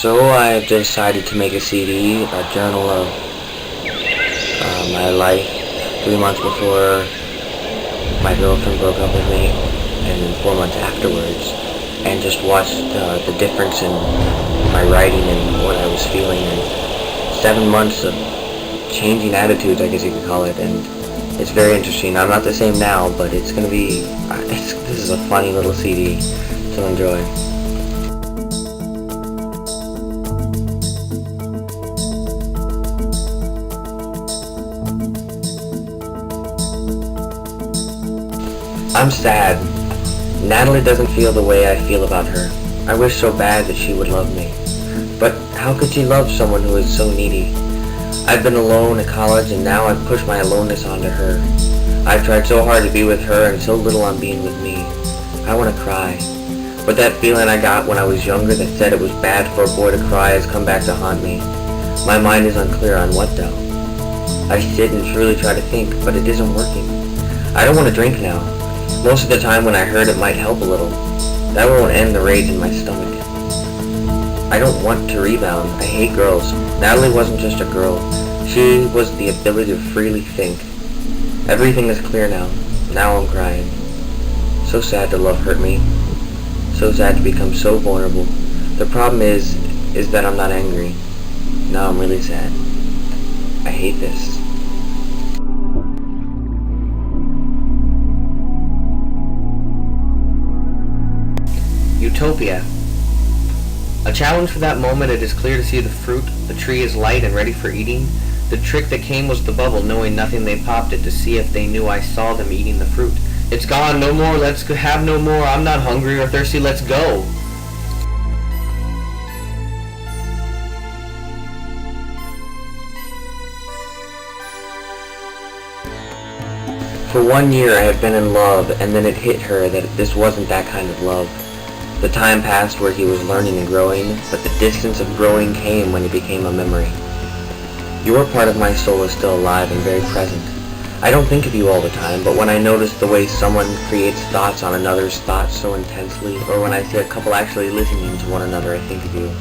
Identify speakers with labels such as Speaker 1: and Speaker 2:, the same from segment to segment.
Speaker 1: So I've decided to make a CD, a journal of my life 3 months before my girlfriend broke up with me and 4 months afterwards, and just watched the difference in my writing and what I was feeling, and 7 months of changing attitudes, I guess you could call it, and it's very interesting. I'm not the same now, but it's going to be, this is a funny little CD to enjoy. I'm sad. Natalie doesn't feel the way I feel about her. I wish so bad that she would love me. But how could she love someone who is so needy? I've been alone at college, and now I've pushed my aloneness onto her. I've tried so hard to be with her and so little on being with me. I want to cry. But that feeling I got when I was younger that said it was bad for a boy to cry has come back to haunt me. My mind is unclear on what though. I sit and truly try to think, but it isn't working. I don't want to drink now. Most of the time when I heard it might help a little. That won't end the rage in my stomach. I don't want to rebound. I hate girls. Natalie wasn't just a girl. She was the ability to freely think. Everything is clear now. Now I'm crying. So sad to love hurt me. So sad to become so vulnerable. The problem is that I'm not angry. Now I'm really sad. I hate this. Utopia. A challenge for that moment. It is clear to see the fruit. The tree is light and ready for eating. The trick that came was the bubble, knowing nothing they popped it to see if they knew I saw them eating the fruit. It's gone, no more, let's have no more. I'm not hungry or thirsty, let's go. For 1 year I had been in love, and then it hit her that this wasn't that kind of love. The time passed where he was learning and growing, but the distance of growing came when it became a memory. Your part of my soul is still alive and very present. I don't think of you all the time, but when I notice the way someone creates thoughts on another's thoughts so intensely, or when I see a couple actually listening to one another, I think of you.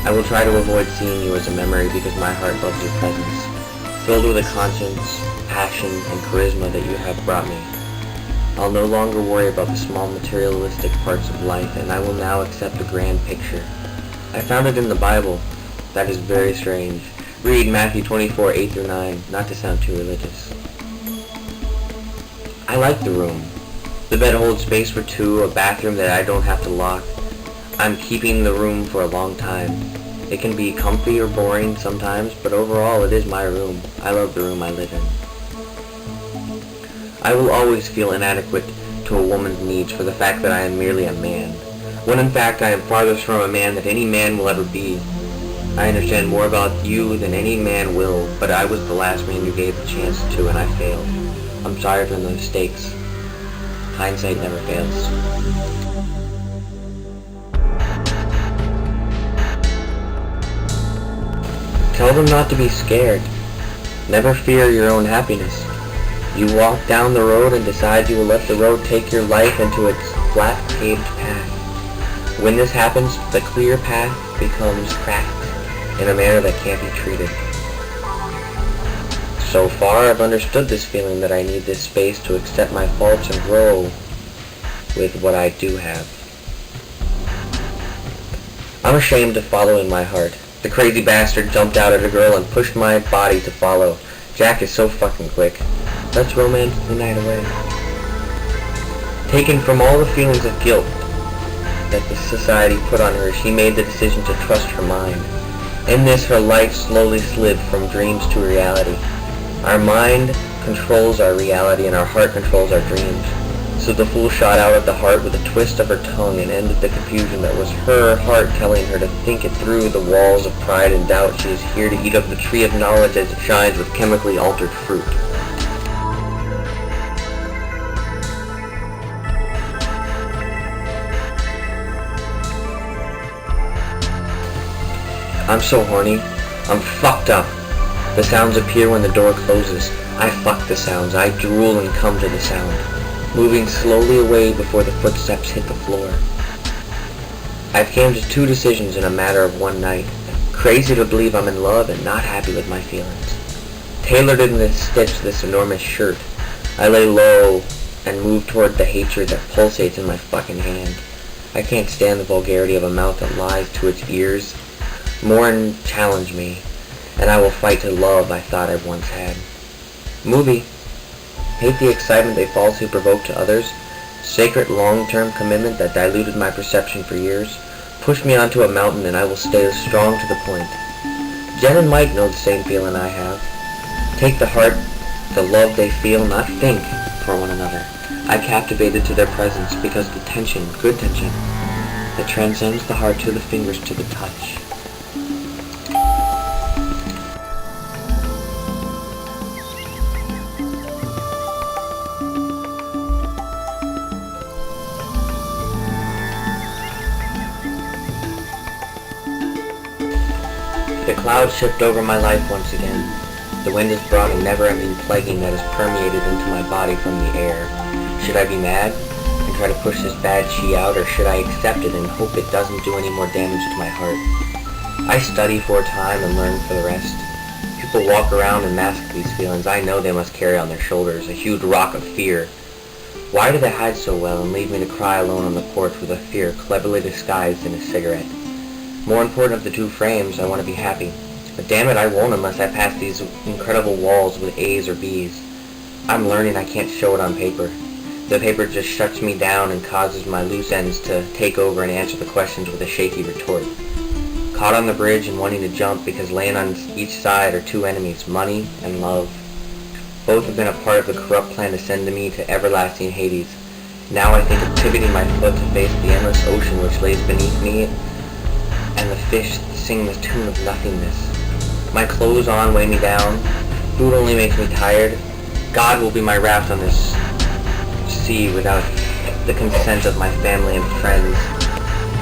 Speaker 1: I will try to avoid seeing you as a memory because my heart loves your presence, filled with a conscience, passion, and charisma that you have brought me. I'll no longer worry about the small materialistic parts of life, and I will now accept the grand picture. I found it in the Bible. That is very strange. Read Matthew 24, 8-9, not to sound too religious. I like the room. The bed holds space for two, a bathroom that I don't have to lock. I'm keeping the room for a long time. It can be comfy or boring sometimes, but overall it is my room. I love the room I live in. I will always feel inadequate to a woman's needs for the fact that I am merely a man, when in fact I am farthest from a man that any man will ever be. I understand more about you than any man will, but I was the last man you gave the chance to, and I failed. I'm sorry for the mistakes. Hindsight never fails. Tell them not to be scared. Never fear your own happiness. You walk down the road and decide you will let the road take your life into its flat, paved path. When this happens, the clear path becomes cracked in a manner that can't be treated. So far, I've understood this feeling that I need this space to accept my faults and grow with what I do have. I'm ashamed of following my heart. The crazy bastard jumped out at a girl and pushed my body to follow. Jack is so fucking quick. Let's romance the night away. Taken from all the feelings of guilt that the society put on her, she made the decision to trust her mind. In this, her life slowly slid from dreams to reality. Our mind controls our reality and our heart controls our dreams. So the fool shot out at the heart with a twist of her tongue and ended the confusion that was her heart telling her to think it through the walls of pride and doubt. She is here to eat of the tree of knowledge as it shines with chemically altered fruit. I'm so horny. I'm fucked up. The sounds appear when the door closes. I fuck the sounds. I drool and come to the sound, moving slowly away before the footsteps hit the floor. I've came to two decisions in a matter of one night. Crazy to believe I'm in love and not happy with my feelings. Tailored in this stitch this enormous shirt, I lay low and move toward the hatred that pulsates in my fucking hand. I can't stand the vulgarity of a mouth that lies to its ears. Mourn, challenge me, and I will fight to love I thought I once had. Movie. Hate the excitement they falsely provoke to others. Sacred long-term commitment that diluted my perception for years. Push me onto a mountain and I will stay strong to the point. Jen and Mike know the same feeling I have. Take the heart, the love they feel, not think, for one another. I captivated to their presence because the tension, good tension, that transcends the heart to the fingers to the touch. The clouds shift over my life once again. The wind has brought a never-ending plaguing that has permeated into my body from the air. Should I be mad and try to push this bad chi out, or should I accept it and hope it doesn't do any more damage to my heart? I study for a time and learn for the rest. People walk around and mask these feelings. I know they must carry on their shoulders a huge rock of fear. Why do they hide so well and leave me to cry alone on the porch with a fear cleverly disguised in a cigarette? More important of the two frames, I want to be happy. But damn it, I won't unless I pass these incredible walls with A's or B's. I'm learning I can't show it on paper. The paper just shuts me down and causes my loose ends to take over and answer the questions with a shaky retort. Caught on the bridge and wanting to jump because laying on each side are two enemies, money and love. Both have been a part of the corrupt plan to send me to everlasting Hades. Now I think of pivoting my foot to face the endless ocean which lays beneath me, and the fish sing the tune of nothingness. My clothes on weigh me down. Food only makes me tired. God will be my raft on this sea without the consent of my family and friends.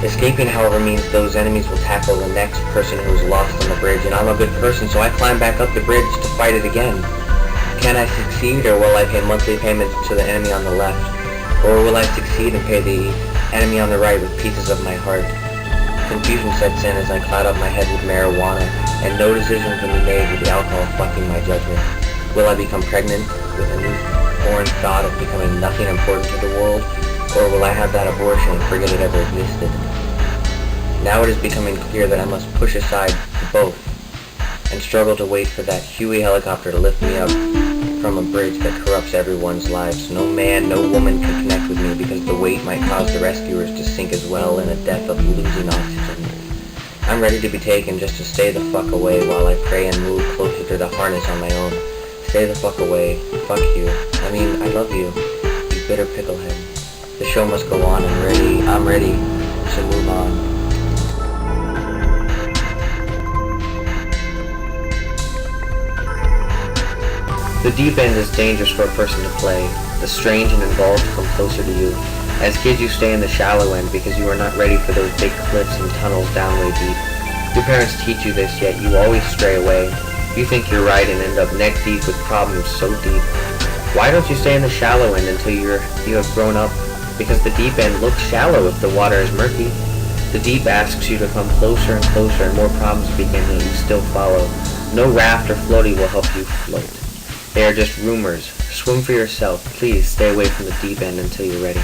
Speaker 1: Escaping, however, means those enemies will tackle the next person who is lost on the bridge, and I'm a good person, so I climb back up the bridge to fight it again. Can I succeed, or will I pay monthly payments to the enemy on the left? Or will I succeed and pay the enemy on the right with pieces of my heart? Confusion sets in as I cloud up my head with marijuana, and no decision can be made with the alcohol fucking my judgment. Will I become pregnant with a new foreign thought of becoming nothing important to the world, or will I have that abortion and forget it ever existed? Now it is becoming clear that I must push aside both, and struggle to wait for that Huey helicopter to lift me up from a bridge that corrupts everyone's lives. No man, no woman can connect with me because the weight might cause the rescuers to sink as well in a death of losing oxygen. I'm ready to be taken just to stay the fuck away while I pray and move closer to the harness on my own. Stay the fuck away. Fuck you. I mean, I love you. You bitter picklehead. The show must go on. I'm ready. So move on. The deep end is dangerous for a person to play. The strange and involved come closer to you. As kids, you stay in the shallow end because you are not ready for those big cliffs and tunnels down way deep. Your parents teach you this, yet you always stray away. You think you're right and end up neck deep with problems so deep. Why don't you stay in the shallow end until you have grown up? Because the deep end looks shallow if the water is murky. The deep asks you to come closer and closer, and more problems begin that you still follow. No raft or floaty will help you float. They are just rumors. Swim for yourself. Please stay away from the deep end until you're ready.